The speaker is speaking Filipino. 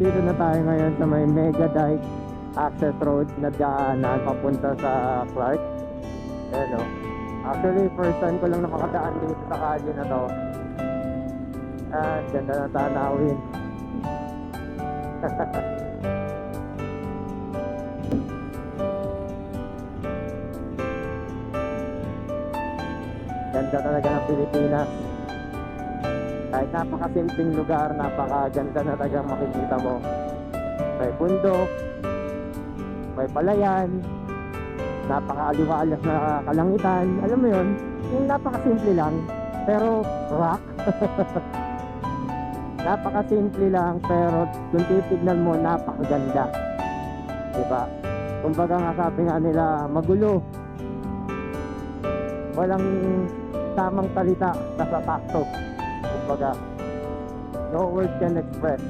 nandito na tayo ngayon sa may Mega Dike Access Road na daanan papunta sa Clark. Ayan o. Actually, first time ko lang nakakadaan dito sa kalye na to. Ganda na tanawin. Ganda talaga ng Pilipinas. Kahit napakasimpleng lugar, napakaganda na talagang makikita mo. May bundok, may palayan, napakaaliwalas na kalangitan. Alam mo yun, yung napakasimple lang, pero rock. Napakasimple lang, pero kung titignan mo, napakaganda. Diba? Kumbaga nga sabi nga nila, magulo. Walang tamang salita, nasa takto. Kumbaga, no words can express.